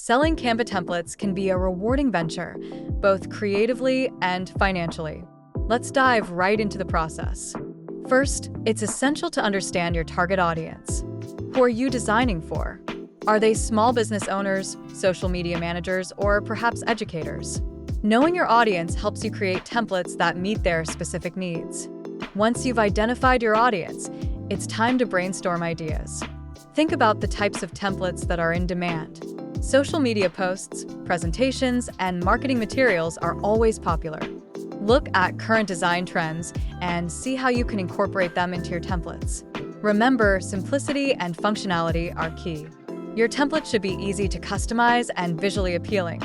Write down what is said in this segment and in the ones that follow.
Selling Canva templates can be a rewarding venture, both creatively and financially. Let's dive right into the process. First, it's essential to understand your target audience. Who are you designing for? Are they small business owners, social media managers, or perhaps educators? Knowing your audience helps you create templates that meet their specific needs. Once you've identified your audience, it's time to brainstorm ideas. Think about the types of templates that are in demand. Social media posts, presentations, and marketing materials are always popular. Look at current design trends and see how you can incorporate them into your templates. Remember, simplicity and functionality are key. Your template should be easy to customize and visually appealing.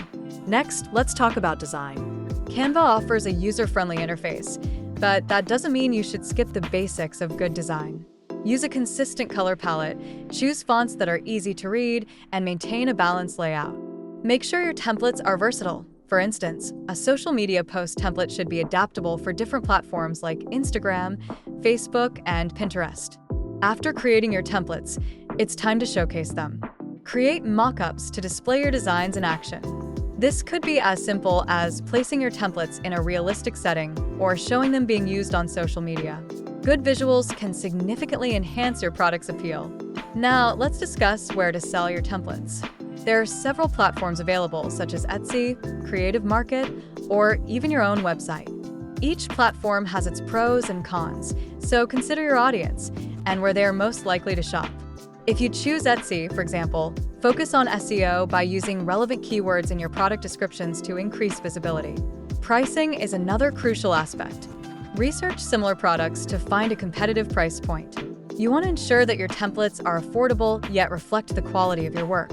Next, let's talk about design. Canva offers a user-friendly interface, but that doesn't mean you should skip the basics of good design. Use a consistent color palette, choose fonts that are easy to read, and maintain a balanced layout. Make sure your templates are versatile. For instance, a social media post template should be adaptable for different platforms like Instagram, Facebook, and Pinterest. After creating your templates, it's time to showcase them. Create mock-ups to display your designs in action. This could be as simple as placing your templates in a realistic setting or showing them being used on social media. Good visuals can significantly enhance your product's appeal. Now, let's discuss where to sell your templates. There are several platforms available, such as Etsy, Creative Market, or even your own website. Each platform has its pros and cons, so consider your audience and where they are most likely to shop. If you choose Etsy, for example, focus on SEO by using relevant keywords in your product descriptions to increase visibility. Pricing is another crucial aspect. Research similar products to find a competitive price point. You want to ensure that your templates are affordable yet reflect the quality of your work.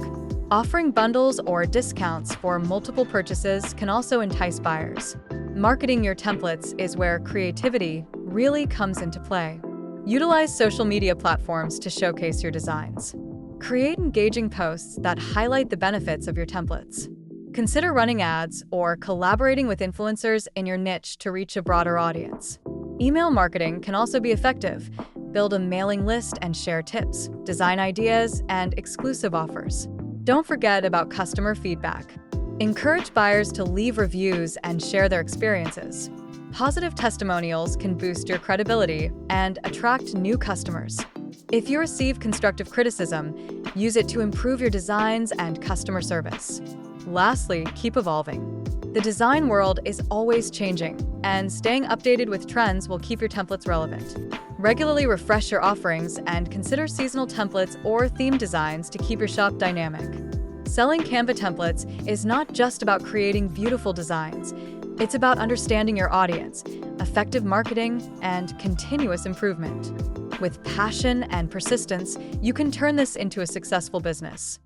Offering bundles or discounts for multiple purchases can also entice buyers. Marketing your templates is where creativity really comes into play. Utilize social media platforms to showcase your designs. Create engaging posts that highlight the benefits of your templates. Consider running ads or collaborating with influencers in your niche to reach a broader audience. Email marketing can also be effective. Build a mailing list and share tips, design ideas, and exclusive offers. Don't forget about customer feedback. Encourage buyers to leave reviews and share their experiences. Positive testimonials can boost your credibility and attract new customers. If you receive constructive criticism, use it to improve your designs and customer service. Lastly, keep evolving. The design world is always changing, and staying updated with trends will keep your templates relevant. Regularly refresh your offerings and consider seasonal templates or theme designs to keep your shop dynamic. Selling Canva templates is not just about creating beautiful designs. It's about understanding your audience, effective marketing, and continuous improvement. With passion and persistence, you can turn this into a successful business.